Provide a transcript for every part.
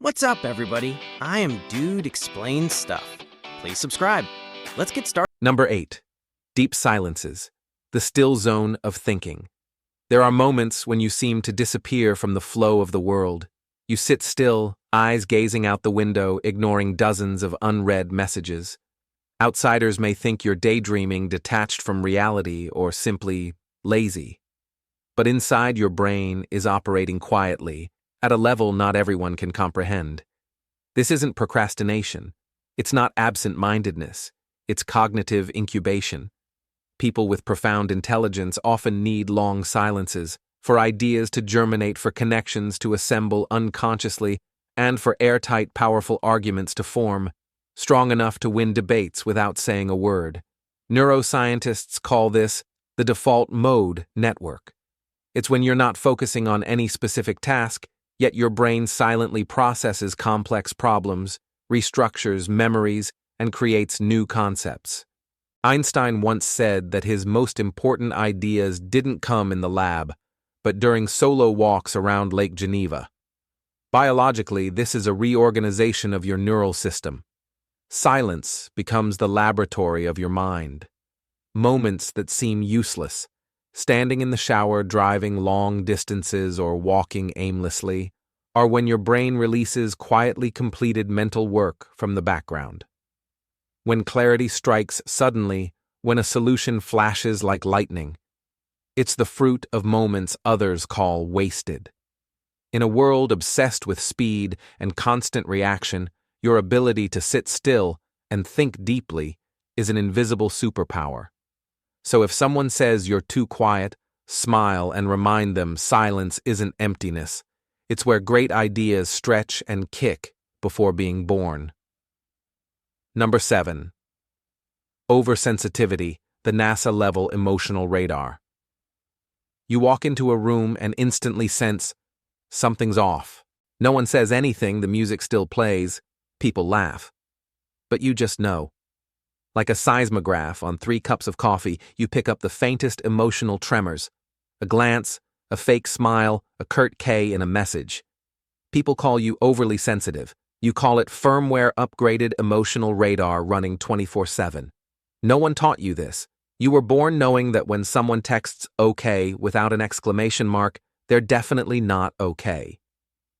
What's up, everybody? I am Dude Explains Stuff. Please subscribe. Let's get started. Number 8. Deep silences. The still zone of thinking. There are moments when you seem to disappear from the flow of the world. You sit still, eyes gazing out the window, ignoring dozens of unread messages. Outsiders may think you're daydreaming, detached from reality, or simply lazy. But inside your brain is operating quietly, at a level not everyone can comprehend. This isn't procrastination. It's not absent-mindedness. It's cognitive incubation. People with profound intelligence often need long silences, for ideas to germinate, for connections to assemble unconsciously, and for airtight, powerful arguments to form, strong enough to win debates without saying a word. Neuroscientists call this the default mode network. It's when you're not focusing on any specific task, yet your brain silently processes complex problems, restructures memories, and creates new concepts. Einstein once said that his most important ideas didn't come in the lab, but during solo walks around Lake Geneva. Biologically, this is a reorganization of your neural system. Silence becomes the laboratory of your mind. Moments that seem useless, standing in the shower, driving long distances, or walking aimlessly, are when your brain releases quietly completed mental work from the background. When clarity strikes suddenly, when a solution flashes like lightning, it's the fruit of moments others call wasted. In a world obsessed with speed and constant reaction, your ability to sit still and think deeply is an invisible superpower. So if someone says you're too quiet, smile and remind them silence isn't emptiness. It's where great ideas stretch and kick before being born. Number 7. Oversensitivity, the NASA-level emotional radar. You walk into a room and instantly sense something's off. No one says anything, the music still plays, people laugh. But you just know. Like a seismograph on 3 cups of coffee, you pick up the faintest emotional tremors. A glance, a fake smile, a curt K in a message. People call you overly sensitive. You call it firmware upgraded emotional radar running 24/7. No one taught you this. You were born knowing that when someone texts okay without an exclamation mark, they're definitely not okay.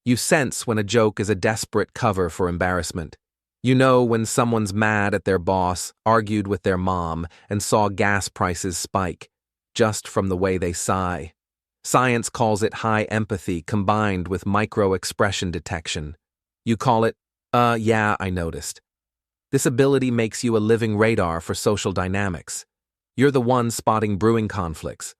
You sense when a joke is a desperate cover for embarrassment. You know when someone's mad at their boss, argued with their mom, and saw gas prices spike, just from the way they sigh. Science calls it high empathy combined with micro-expression detection. You call it, yeah, I noticed. This ability makes you a living radar for social dynamics. You're the one spotting brewing conflicts,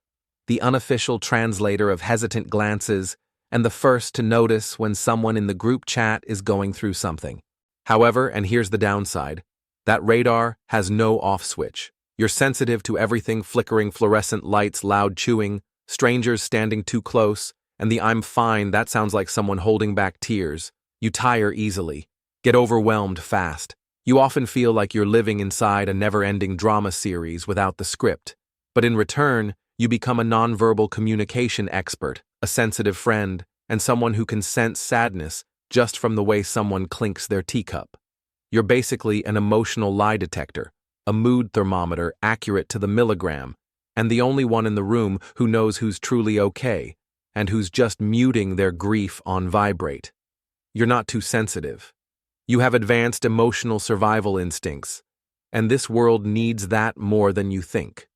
the unofficial translator of hesitant glances, and the first to notice when someone in the group chat is going through something. However, and here's the downside, that radar has no off switch. You're sensitive to everything: flickering fluorescent lights, loud chewing, strangers standing too close, and the "I'm fine" that sounds like someone holding back tears. You tire easily, get overwhelmed fast. You often feel like you're living inside a never-ending drama series without the script. But in return, you become a nonverbal communication expert, a sensitive friend, and someone who can sense sadness just from the way someone clinks their teacup. You're basically an emotional lie detector, a mood thermometer accurate to the milligram, and the only one in the room who knows who's truly okay and who's just muting their grief on vibrate. You're not too sensitive. You have advanced emotional survival instincts, and this world needs that more than you think.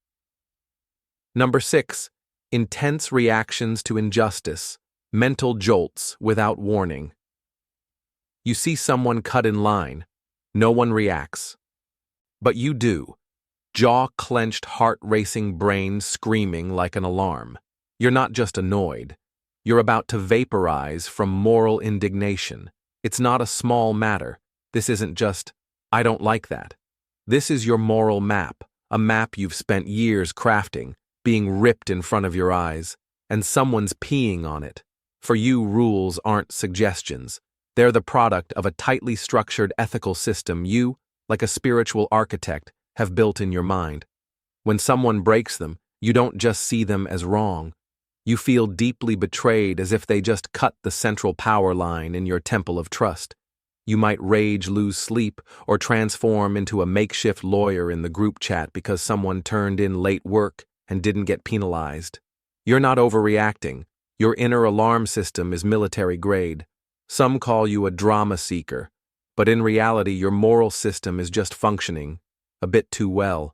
Number 6. Intense reactions to injustice, mental jolts without warning. You see someone cut in line. No one reacts. But you do. Jaw-clenched, heart-racing brain screaming like an alarm. You're not just annoyed. You're about to vaporize from moral indignation. It's not a small matter. This isn't just, I don't like that. This is your moral map, a map you've spent years crafting, being ripped in front of your eyes, and someone's peeing on it. For you, rules aren't suggestions. They're the product of a tightly structured ethical system you, like a spiritual architect, have built in your mind. When someone breaks them, you don't just see them as wrong. You feel deeply betrayed, as if they just cut the central power line in your temple of trust. You might rage, lose sleep, or transform into a makeshift lawyer in the group chat because someone turned in late work and didn't get penalized. You're not overreacting. Your inner alarm system is military grade. Some call you a drama seeker, but in reality your moral system is just functioning a bit too well.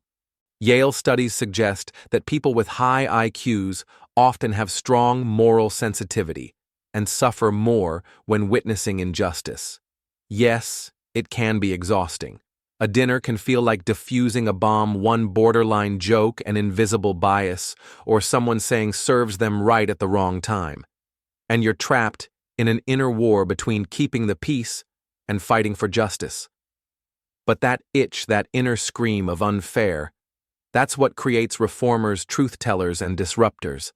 Yale studies suggest that people with high IQs often have strong moral sensitivity and suffer more when witnessing injustice. Yes, it can be exhausting. A dinner can feel like defusing a bomb, one borderline joke, an invisible bias, or someone saying serves them right at the wrong time. And you're trapped in an inner war between keeping the peace and fighting for justice. But that itch, that inner scream of unfair, that's what creates reformers, truth-tellers, and disruptors.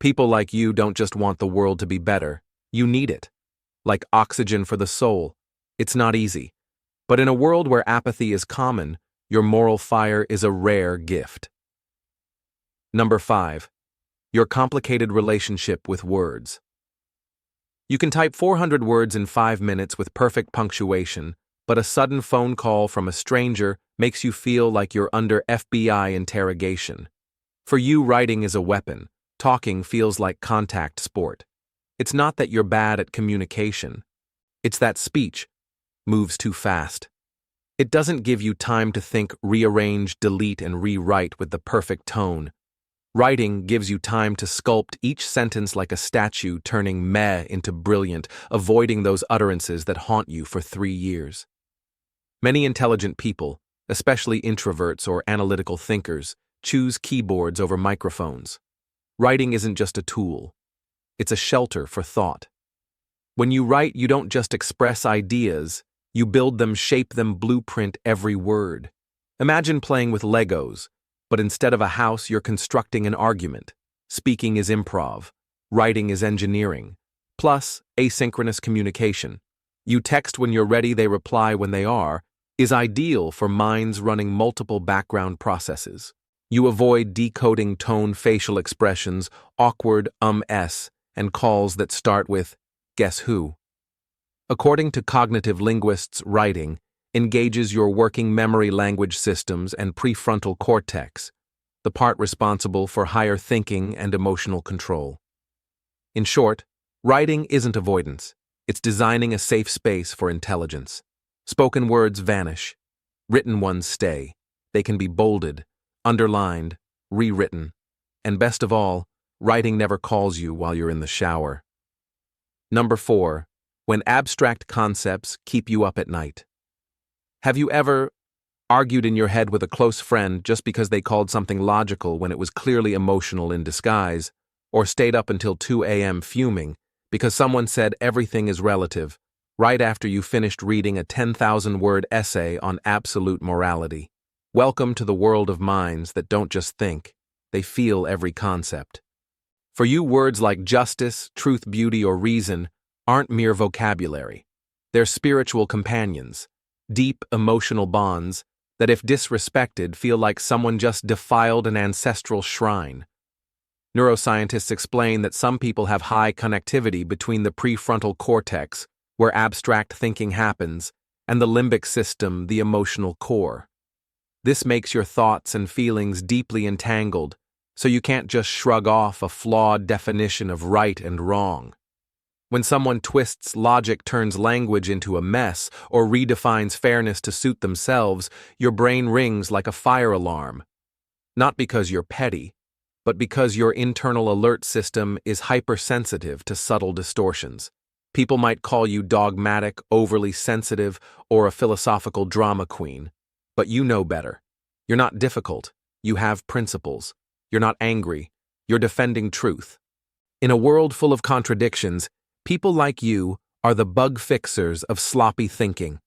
People like you don't just want the world to be better, you need it. Like oxygen for the soul. It's not easy. But in a world where apathy is common, your moral fire is a rare gift. Number 5. Your complicated relationship with words. You can type 400 words in 5 minutes with perfect punctuation, but a sudden phone call from a stranger makes you feel like you're under FBI interrogation. For you, writing is a weapon. Talking feels like contact sport. It's not that you're bad at communication. It's that speech moves too fast. It doesn't give you time to think, rearrange, delete, and rewrite with the perfect tone. Writing gives you time to sculpt each sentence like a statue, turning meh into brilliant, avoiding those utterances that haunt you for 3 years. Many intelligent people, especially introverts or analytical thinkers, choose keyboards over microphones. Writing isn't just a tool. It's a shelter for thought. When you write, you don't just express ideas, you build them, shape them, blueprint every word. Imagine playing with Legos, but instead of a house, you're constructing an argument. Speaking is improv. Writing is engineering. Plus, asynchronous communication. You text when you're ready, they reply when they are, is ideal for minds running multiple background processes. You avoid decoding tone, facial expressions, awkward and calls that start with, guess who? According to cognitive linguists, writing engages your working memory language systems and prefrontal cortex, the part responsible for higher thinking and emotional control. In short, writing isn't avoidance. It's designing a safe space for intelligence. Spoken words vanish. Written ones stay. They can be bolded, underlined, rewritten. And best of all, writing never calls you while you're in the shower. Number 4. When abstract concepts keep you up at night. Have you ever argued in your head with a close friend just because they called something logical when it was clearly emotional in disguise, or stayed up until 2 a.m. fuming because someone said everything is relative, right after you finished reading a 10,000-word essay on absolute morality? Welcome to the world of minds that don't just think, they feel every concept. For you, words like justice, truth, beauty, or reason aren't mere vocabulary. They're spiritual companions, deep emotional bonds that, if disrespected, feel like someone just defiled an ancestral shrine. Neuroscientists explain that some people have high connectivity between the prefrontal cortex, where abstract thinking happens, and the limbic system, the emotional core. This makes your thoughts and feelings deeply entangled, so you can't just shrug off a flawed definition of right and wrong. When someone twists logic, turns language into a mess, or redefines fairness to suit themselves, your brain rings like a fire alarm. Not because you're petty, but because your internal alert system is hypersensitive to subtle distortions. People might call you dogmatic, overly sensitive, or a philosophical drama queen. But you know better. You're not difficult. You have principles. You're not angry. You're defending truth. In a world full of contradictions, people like you are the bug fixers of sloppy thinking.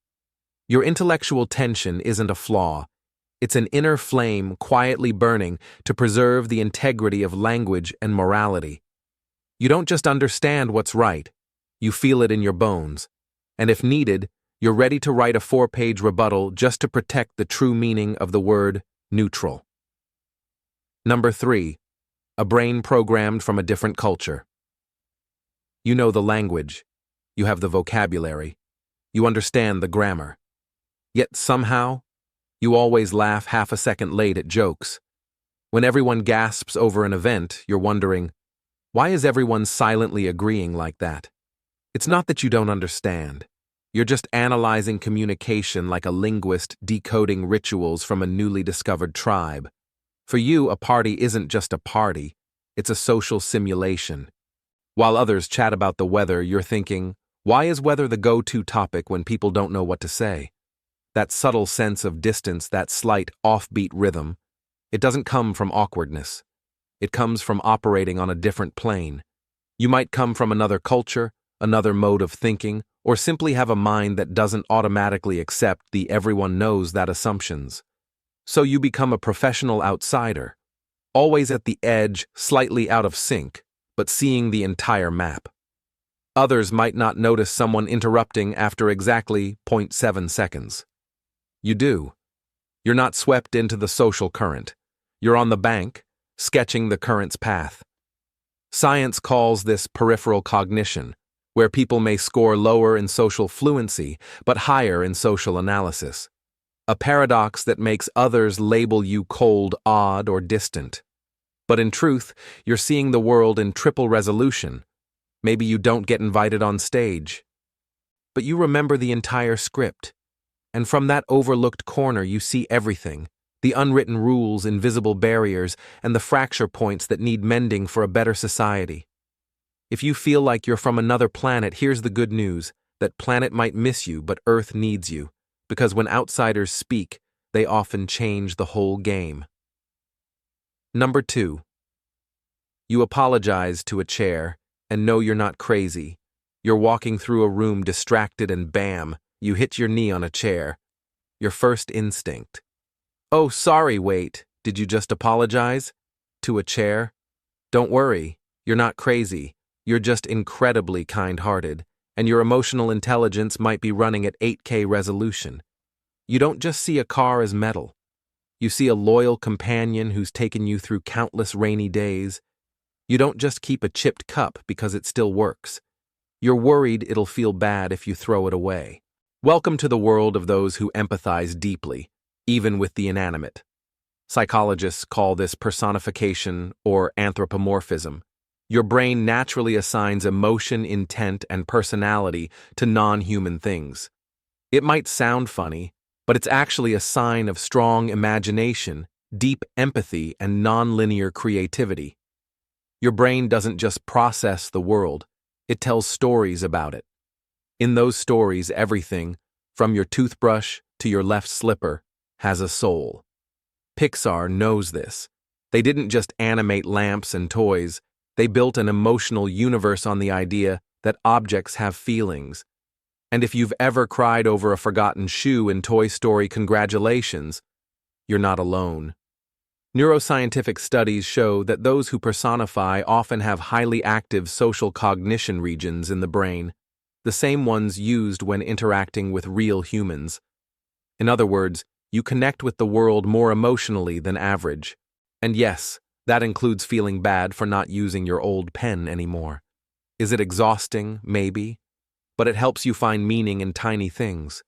Your intellectual tension isn't a flaw. It's an inner flame quietly burning to preserve the integrity of language and morality. You don't just understand what's right. You feel it in your bones. And if needed, you're ready to write a 4-page rebuttal just to protect the true meaning of the word neutral. Number 3. A brain programmed from a different culture. You know the language. You have the vocabulary. You understand the grammar. Yet somehow, you always laugh half a second late at jokes. When everyone gasps over an event, you're wondering, why is everyone silently agreeing like that? It's not that you don't understand. You're just analyzing communication like a linguist decoding rituals from a newly discovered tribe. For you, a party isn't just a party, it's a social simulation. While others chat about the weather, you're thinking, why is weather the go-to topic when people don't know what to say? That subtle sense of distance, that slight offbeat rhythm, it doesn't come from awkwardness. It comes from operating on a different plane. You might come from another culture, another mode of thinking, or simply have a mind that doesn't automatically accept the everyone knows that assumptions. So you become a professional outsider, always at the edge, slightly out of sync, but seeing the entire map. Others might not notice someone interrupting after exactly 0.7 seconds. You do. You're not swept into the social current. You're on the bank, sketching the current's path. Science calls this peripheral cognition, where people may score lower in social fluency but higher in social analysis. A paradox that makes others label you cold, odd, or distant. But in truth, you're seeing the world in triple resolution. Maybe you don't get invited on stage. But you remember the entire script. And from that overlooked corner you see everything, the unwritten rules, invisible barriers, and the fracture points that need mending for a better society. If you feel like you're from another planet, here's the good news. That planet might miss you, but Earth needs you. Because when outsiders speak, they often change the whole game. Number 2. You apologize to a chair, and know you're not crazy. You're walking through a room distracted and bam, you hit your knee on a chair. Your first instinct. Oh, sorry, wait, did you just apologize? To a chair? Don't worry, you're not crazy. You're just incredibly kind-hearted, and your emotional intelligence might be running at 8K resolution. You don't just see a car as metal. You see a loyal companion who's taken you through countless rainy days. You don't just keep a chipped cup because it still works. You're worried it'll feel bad if you throw it away. Welcome to the world of those who empathize deeply, even with the inanimate. Psychologists call this personification or anthropomorphism. Your brain naturally assigns emotion, intent, and personality to non-human things. It might sound funny, but it's actually a sign of strong imagination, deep empathy, and non-linear creativity. Your brain doesn't just process the world, it tells stories about it. In those stories, everything, from your toothbrush to your left slipper, has a soul. Pixar knows this. They didn't just animate lamps and toys, they built an emotional universe on the idea that objects have feelings. And if you've ever cried over a forgotten shoe in Toy Story, congratulations, you're not alone. Neuroscientific studies show that those who personify often have highly active social cognition regions in the brain, the same ones used when interacting with real humans. In other words, you connect with the world more emotionally than average. And yes, that includes feeling bad for not using your old pen anymore. Is it exhausting? Maybe. But it helps you find meaning in tiny things.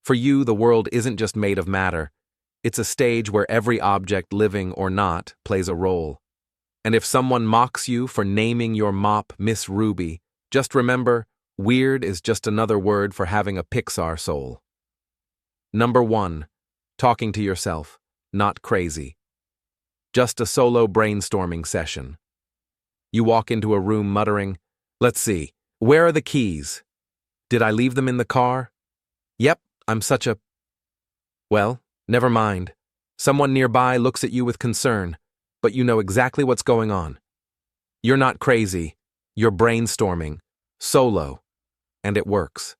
For you, the world isn't just made of matter. It's a stage where every object, living or not, plays a role. And if someone mocks you for naming your mop Miss Ruby, just remember, weird is just another word for having a Pixar soul. Number 1. Talking to yourself, not crazy. Just a solo brainstorming session. You walk into a room muttering, let's see, where are the keys? Did I leave them in the car? Yep, I'm such a... Well, never mind. Someone nearby looks at you with concern, but you know exactly what's going on. You're not crazy. You're brainstorming. Solo. And it works.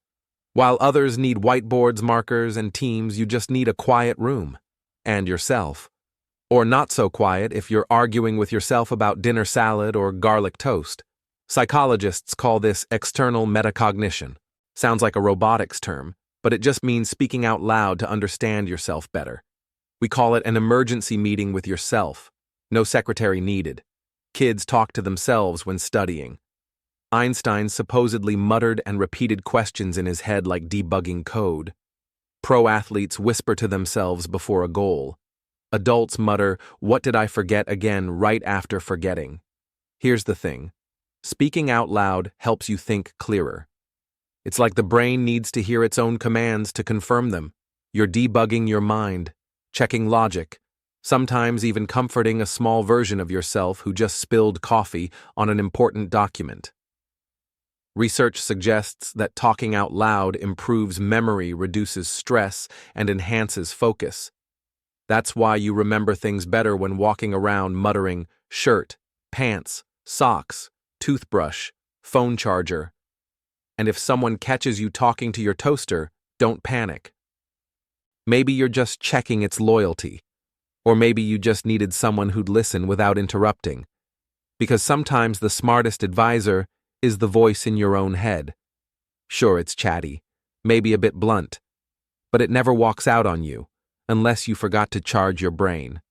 While others need whiteboards, markers, and teams, you just need a quiet room. And yourself. Or not so quiet if you're arguing with yourself about dinner salad or garlic toast. Psychologists call this external metacognition. Sounds like a robotics term, but it just means speaking out loud to understand yourself better. We call it an emergency meeting with yourself. No secretary needed. Kids talk to themselves when studying. Einstein supposedly muttered and repeated questions in his head like debugging code. Pro athletes whisper to themselves before a goal. Adults mutter, "What did I forget?" again right after forgetting. Here's the thing. Speaking out loud helps you think clearer. It's like the brain needs to hear its own commands to confirm them. You're debugging your mind, checking logic, sometimes even comforting a small version of yourself who just spilled coffee on an important document. Research suggests that talking out loud improves memory, reduces stress, and enhances focus. That's why you remember things better when walking around muttering shirt, pants, socks, toothbrush, phone charger. And if someone catches you talking to your toaster, don't panic. Maybe you're just checking its loyalty. Or maybe you just needed someone who'd listen without interrupting. Because sometimes the smartest advisor is the voice in your own head. Sure, it's chatty, maybe a bit blunt, but it never walks out on you, unless you forgot to charge your brain.